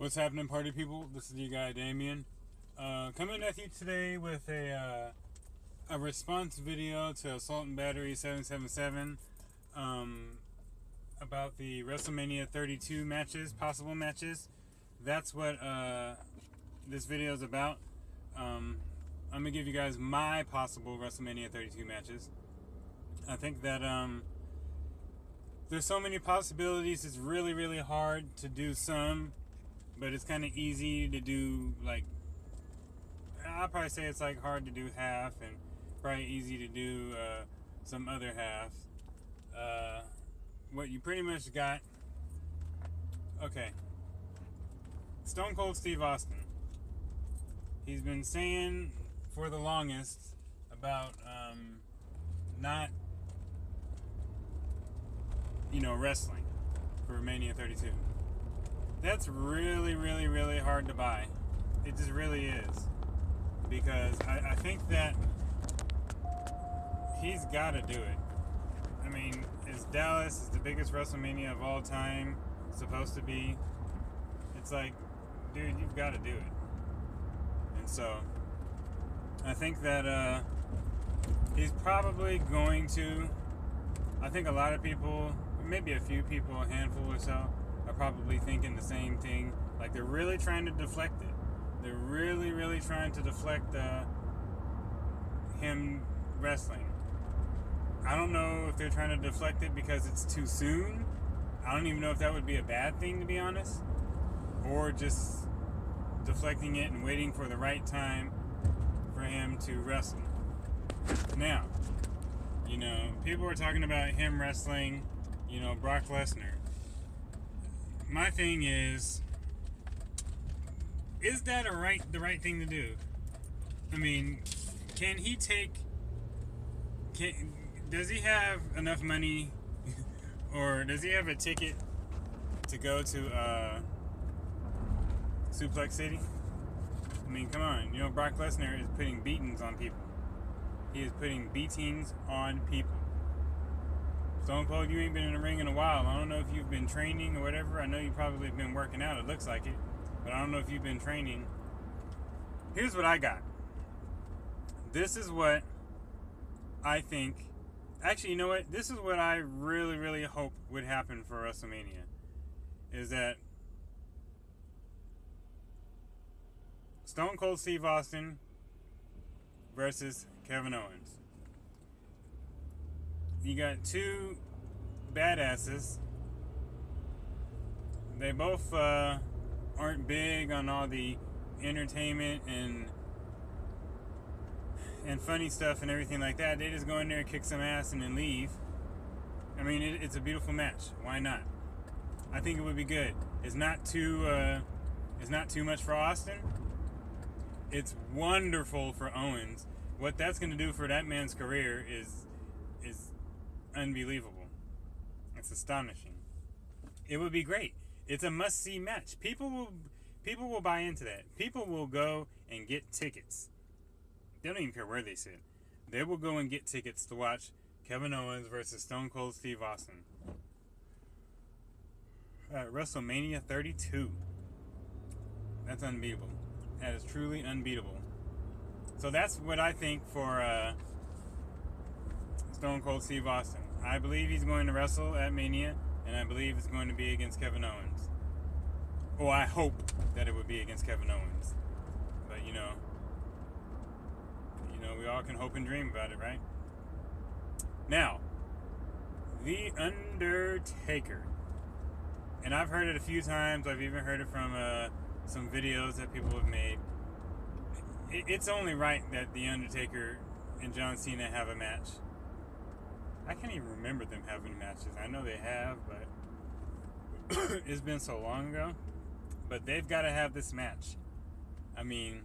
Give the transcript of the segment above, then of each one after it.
What's happening, party people? This is your guy Damien. Coming at you today with a response video to Assault and Battery 777 about the Wrestlemania 32 matches, possible matches. That's what this video is about. I'm gonna give you guys my possible Wrestlemania 32 matches. I think that there's so many possibilities. It's really hard to do some. But it's kind of easy to do, like, I'll probably say it's like hard to do half, and probably easy to do some other half. What you pretty much got, okay, Stone Cold Steve Austin. He's been saying for the longest about not, wrestling for Mania 32. That's really hard to buy. It just really is. Because I think that he's got to do it. I mean, is Dallas is the biggest WrestleMania of all time supposed to be? It's like, dude, you've got to do it. And so, I think that he's probably going to. I think a lot of people, maybe a few people, a handful or so, are probably thinking the same thing. Like, they're really trying to deflect it. They're really trying to deflect him wrestling. I don't know if they're trying to deflect it because it's too soon. I don't even know if that would be a bad thing, to be honest. Or just deflecting it and waiting for the right time for him to wrestle. Now, people are talking about him wrestling, Brock Lesnar. My thing is that the right thing to do? I mean, can he take? Does he have enough money, or does he have a ticket to go to Suplex City? I mean, come on. Brock Lesnar is putting beatings on people. He is putting beatings on people. Stone Cold, you ain't been in the ring in a while. I don't know if you've been training or whatever. I know you probably have been working out. It looks like it. But I don't know if you've been training. Here's what I got. This is what I think. Actually, you know what? This is what I really hope would happen for WrestleMania. Is that Stone Cold Steve Austin versus Kevin Owens. You got two badasses. They both aren't big on all the entertainment and funny stuff and everything like that. They just go in there, kick some ass, and then leave. I mean, it's a beautiful match. Why not? I think it would be good. It's not too much for Austin. It's wonderful for Owens. What that's going to do for that man's career is unbelievable. It's astonishing. It would be great. It's a must-see match. People will buy into that. People will go and get tickets. They don't even care where they sit. They will go and get tickets to watch Kevin Owens versus Stone Cold Steve Austin at WrestleMania 32. That's unbeatable. That is truly unbeatable. So that's what I think for Stone Cold Steve Austin. I believe he's going to wrestle at Mania, and I believe it's going to be against Kevin Owens. Oh, I hope that it would be against Kevin Owens. But, we all can hope and dream about it, right? Now, The Undertaker. And I've heard it a few times. I've even heard it from some videos that people have made. It's only right that The Undertaker and John Cena have a match. I can't even remember them having matches. I know they have, but it's been so long ago. But they've got to have this match. I mean,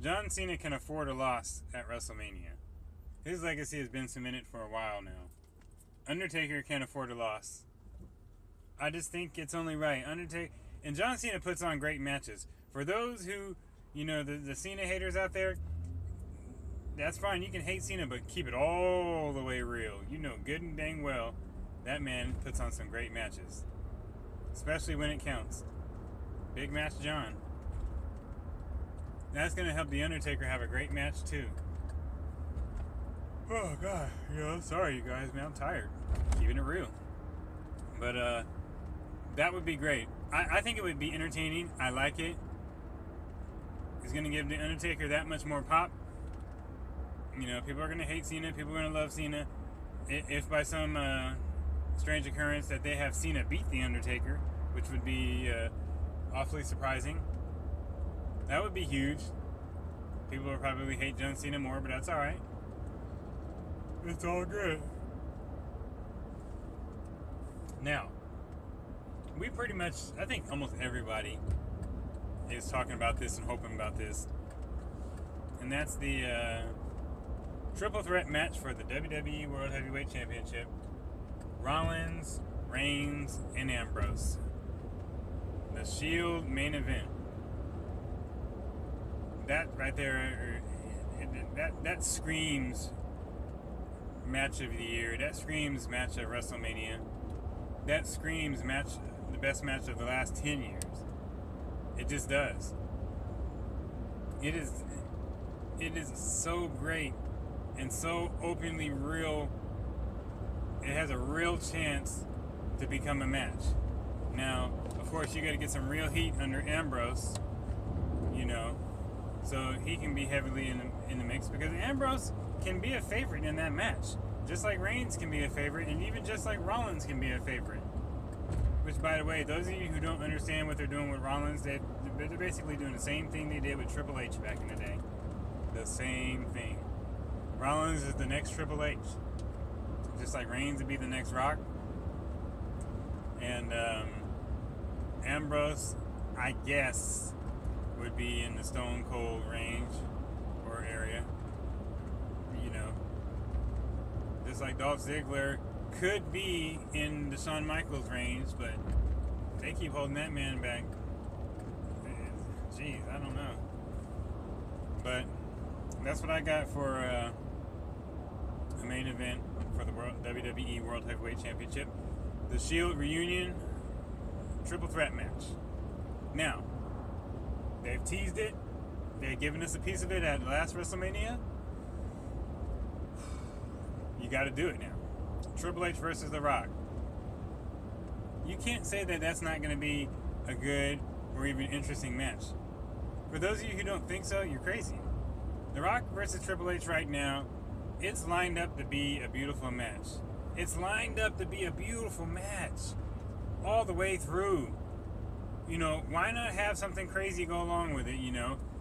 John Cena can afford a loss at WrestleMania. His legacy has been cemented for a while now. Undertaker can't afford a loss. I just think it's only right. Undertaker and John Cena puts on great matches. For those who, the Cena haters out there, that's fine. You can hate Cena, but keep it all the way real. Good and dang well, that man puts on some great matches. Especially when it counts. Big Match John. That's going to help The Undertaker have a great match, too. Oh, God. Sorry, you guys, man. I'm tired. Keeping it real. But, that would be great. I think it would be entertaining. I like it. It's going to give The Undertaker that much more pop. People are going to hate Cena. People are going to love Cena. If by some strange occurrence that they have Cena beat The Undertaker, which would be awfully surprising, that would be huge. People will probably hate John Cena more, but that's alright. It's all good. Now, we pretty much, I think almost everybody is talking about this and hoping about this. And that's the triple threat match for the WWE World Heavyweight Championship. Rollins, Reigns, and Ambrose. The Shield main event. That right there, that screams match of the year. That screams match of WrestleMania. That screams the best match of the last 10 years. It just does. It is so great and so openly real. It has a real chance to become a match. Now, of course, you got to get some real heat under Ambrose, so he can be heavily in the mix, because Ambrose can be a favorite in that match, just like Reigns can be a favorite, and even just like Rollins can be a favorite. Which, by the way, those of you who don't understand what they're doing with Rollins, they're basically doing the same thing they did with Triple H back in the day. The same thing. Rollins is the next Triple H, just like Reigns would be the next Rock. And Ambrose, I guess, would be in the Stone Cold range or area. Just like Dolph Ziggler could be in the Shawn Michaels range, but they keep holding that man back. Jeez, I don't know. But that's what I got for the main event for the WWE World Heavyweight Championship. The Shield reunion triple threat match. Now, they've teased it. They've given us a piece of it at last WrestleMania. You got to do it now. Triple H versus The Rock. You can't say that that's not going to be a good or even interesting match. For those of you who don't think so, you're crazy. The Rock versus Triple H right now, it's lined up to be a beautiful match. It's lined up to be a beautiful match all the way through. Why not have something crazy go along with it?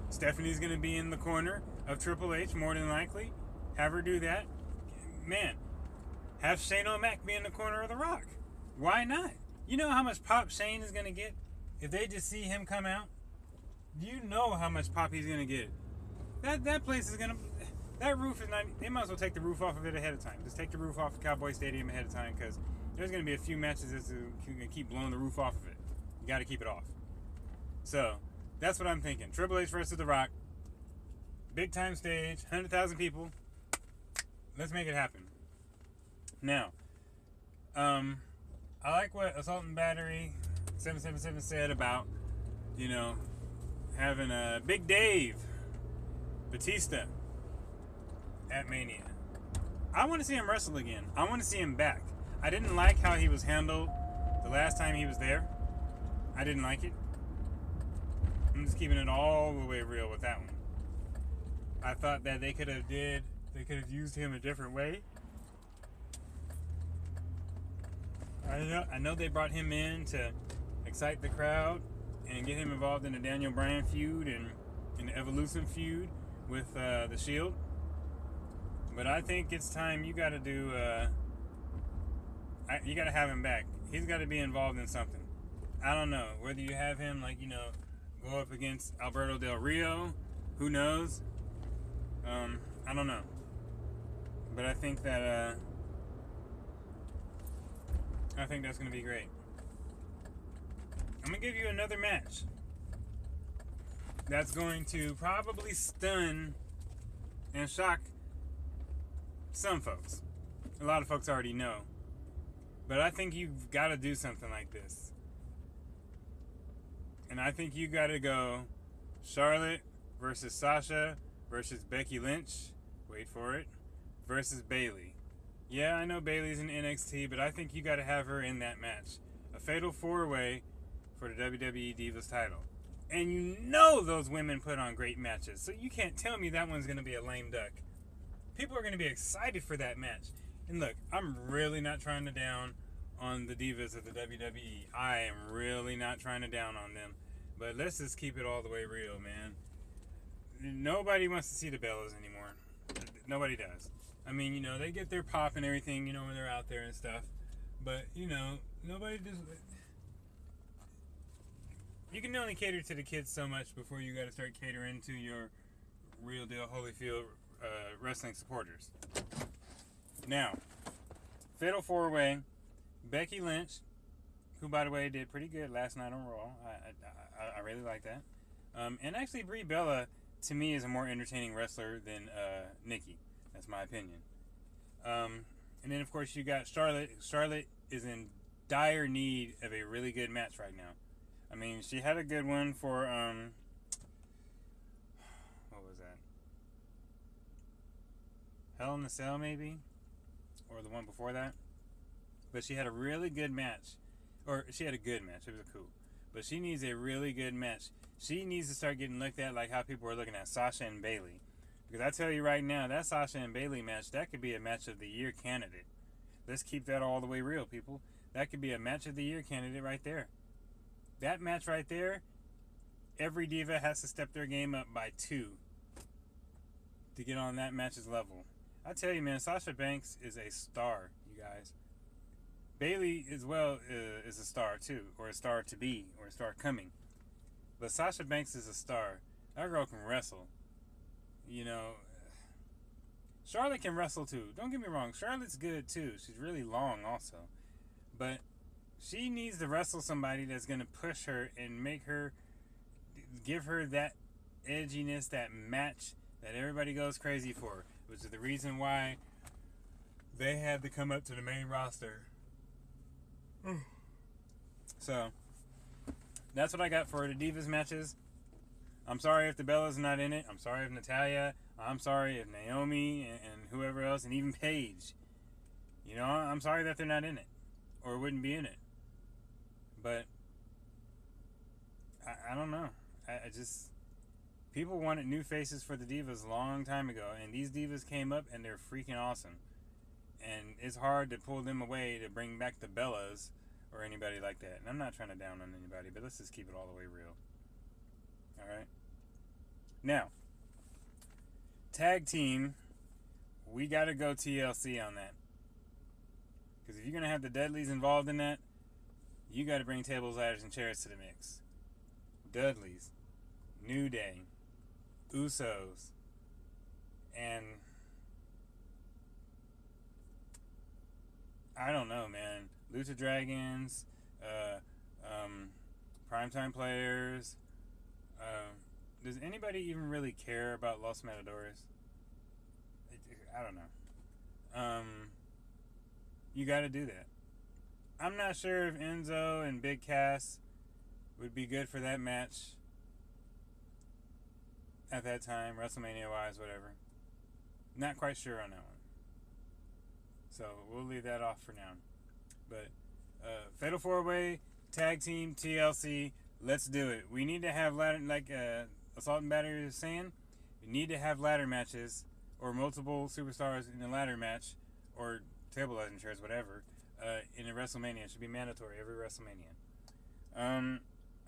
Stephanie's going to be in the corner of Triple H more than likely. Have her do that. Man, have Shane O'Mac be in the corner of The Rock. Why not? You know how much pop Shane is going to get if they just see him come out? Do you know how much pop he's going to get? That place is going to... That roof is not... They might as well take the roof off of it ahead of time. Just take the roof off of Cowboy Stadium ahead of time, because there's going to be a few matches that's going to keep blowing the roof off of it. You got to keep it off. So, that's what I'm thinking. Triple H versus The Rock. Big time stage. 100,000 people. Let's make it happen. Now, I like what Assault and Battery 777 said about, having a Big Dave Batista at Mania. I want to see him wrestle again. I want to see him back. I didn't like how he was handled the last time he was there. I didn't like it. I'm just keeping it all the way real with that one. I thought that they could have used him a different way. I know they brought him in to excite the crowd and get him involved in the Daniel Bryan feud and in the Evolution feud with the Shield. But I think it's time you got to do. You got to have him back. He's got to be involved in something. I don't know whether you have him go up against Alberto Del Rio. Who knows? I don't know. But I think that that's going to be great. I'm going to give you another match that's going to probably stun and shock some folks. A lot of folks already know. But I think you've got to do something like this. And And I think you got to go Charlotte versus Sasha versus Becky Lynch. Wait for it. Versus Bayley. Yeah, I know Bayley's in NXT, but I think you got to have her in that match. A fatal 4-way for the WWE Divas title. And you know those women put on great matches, so you can't tell me that one's going to be a lame duck. People are going to be excited for that match. And look, I'm really not trying to down on the divas of the WWE. I am really not trying to down on them. But let's just keep it all the way real, man. Nobody wants to see the Bellas anymore. Nobody does. I mean, you know, they get their pop and everything, you know, when they're out there and stuff. But, you know, nobody just... You can only cater to the kids so much before you got to start catering to your real deal Holyfield wrestling supporters. Now, fatal 4-way, Becky Lynch, who by the way did pretty good last night on Raw. I really like that. And actually, Brie Bella to me is a more entertaining wrestler than Nikki. That's my opinion. And then of course you got Charlotte. Charlotte is in dire need of a really good match right now. I mean, she had a good one for what was that? Hell in a Cell, maybe, or the one before that. But she had a really good match, or she had a good match. It was cool, but she needs a really good match. She needs to start getting looked at like how people are looking at Sasha and Bayley. Because I tell you right now, that Sasha and Bayley match, that could be a match of the year candidate. Let's keep that all the way real, people. That could be a match of the year candidate right there. That match right there, every diva has to step their game up by 2 to get on that match's level. I tell you, man, Sasha Banks is a star, you guys. Bayley as well is a star too, or a star to be, or a star coming. But Sasha Banks is a star. That girl can wrestle. You know, Charlotte can wrestle too. Don't get me wrong, Charlotte's good too. She's really long also. But she needs to wrestle somebody that's going to push her and make her, give her that edginess, that match that everybody goes crazy for. Which is the reason why they had to come up to the main roster. So, that's what I got for the Divas matches. I'm sorry if the Bella's not in it. I'm sorry if Natalya. I'm sorry if Naomi and whoever else, and even Paige. You know, I'm sorry that they're not in it. Or wouldn't be in it. But, I don't know. I just... People wanted new faces for the Divas a long time ago. And these Divas came up and they're freaking awesome. And it's hard to pull them away to bring back the Bellas or anybody like that. And I'm not trying to down on anybody, but let's just keep it all the way real. Alright? Now, tag team, we got to go TLC on that. Because if you're going to have the Dudleys involved in that, you got to bring tables, ladders, and chairs to the mix. Dudleys, New Day, Usos, and I don't know, man. Lucha Dragons, Primetime Players. Does anybody even really care about Los Matadores? I don't know. You got to do that. I'm not sure if Enzo and Big Cass would be good for that match at that time, WrestleMania-wise, whatever. Not quite sure on that one. So we'll leave that off for now. But Fatal 4-Way, Tag Team, TLC, let's do it. We need to have ladder, like Assault and Battery is saying, we need to have ladder matches or multiple superstars in a ladder match or table ladders, chairs, whatever, in a WrestleMania. It should be mandatory every WrestleMania.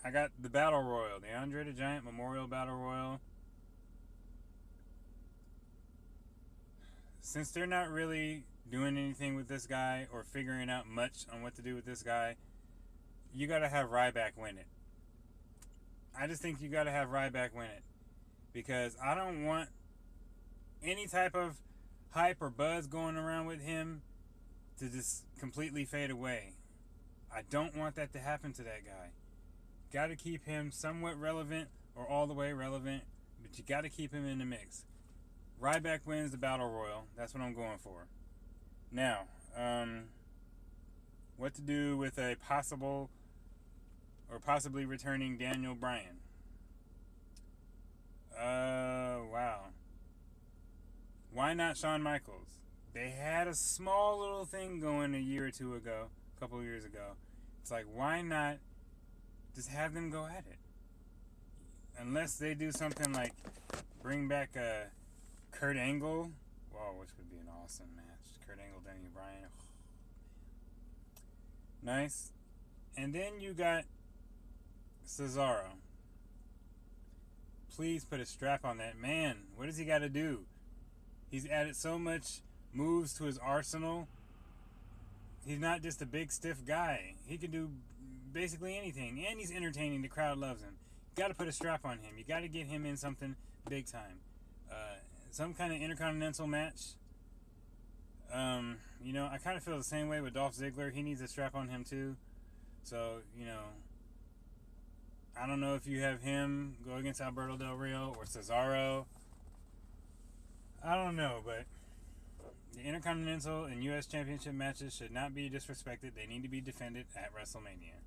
I got the Battle Royal, the Andre the Giant Memorial Battle Royal. Since they're not really doing anything with this guy or figuring out much on what to do with this guy, you got to have Ryback win it. I just think you got to have Ryback win it. Because I don't want any type of hype or buzz going around with him to just completely fade away. I don't want that to happen to that guy. Got to keep him somewhat relevant or all the way relevant, but you got to keep him in the mix. Ryback wins the Battle Royal. That's what I'm going for. Now, what to do with a possible or possibly returning Daniel Bryan. Wow. Why not Shawn Michaels? They had a small little thing going a year or two ago, a couple of years ago. It's like, why not just have them go at it? Unless they do something like bring back Kurt Angle. Whoa, which would be an awesome match. Kurt Angle, Daniel Bryan. Oh, nice. And then you got Cesaro. Please put a strap on that man. What does he got to do? He's added so much moves to his arsenal. He's not just a big stiff guy. He can do basically anything, and he's entertaining. The crowd loves him. You got to put a strap on him. You got to get him in something big time. Some kind of intercontinental match. You know, I kind of feel the same way with Dolph Ziggler. He needs a strap on him too. So, you know, I don't know if you have him go against Alberto Del Rio or Cesaro. I don't know, but the Intercontinental and U.S. Championship matches should not be disrespected. They need to be defended at WrestleMania.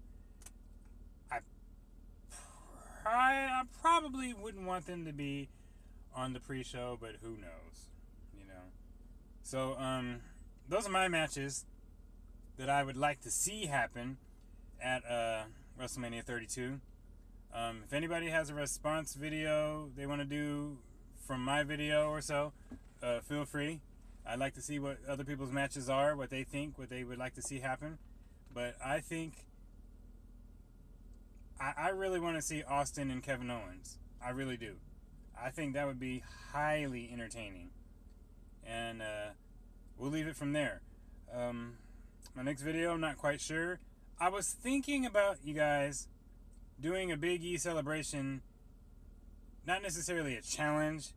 I probably wouldn't want them to be on the pre-show, but who knows, you know. So, those are my matches that I would like to see happen at WrestleMania 32. If anybody has a response video they want to do from my video or so, feel free. I'd like to see what other people's matches are, what they think, what they would like to see happen. But I think I really want to see Austin and Kevin Owens. I really do. I think that would be highly entertaining. And we'll leave it from there. My next video, I'm not quite sure. I was thinking about you guys doing a Big E celebration, not necessarily a challenge,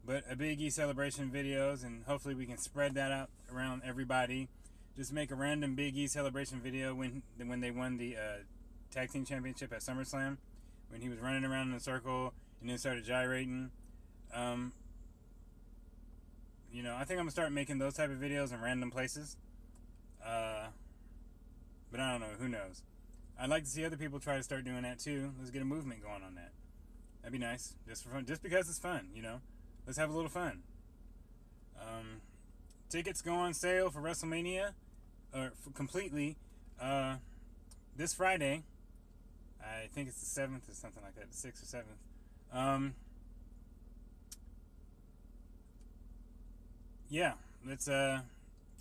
but a Big E celebration videos, and hopefully we can spread that out around everybody. Just make a random Big E celebration video when they won the Tag Team Championship at SummerSlam, when he was running around in a circle and then started gyrating. You know, I think I'm going to start making those type of videos in random places. But I don't know, who knows. I'd like to see other people try to start doing that too. Let's get a movement going on that. That'd be nice, just for fun, just because it's fun, you know. Let's have a little fun. Tickets go on sale for WrestleMania, completely, this Friday. I think it's the 7th or something like that, the 6th or 7th. Yeah, let's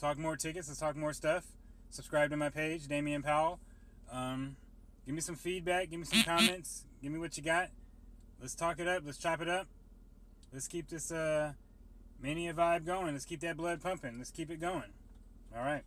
talk more tickets. Let's talk more stuff. Subscribe to my page, Damian Powell. Give me some feedback. Give me some comments. Give me what you got. Let's talk it up. Let's chop it up. Let's keep this Mania vibe going. Let's keep that blood pumping. Let's keep it going. All right.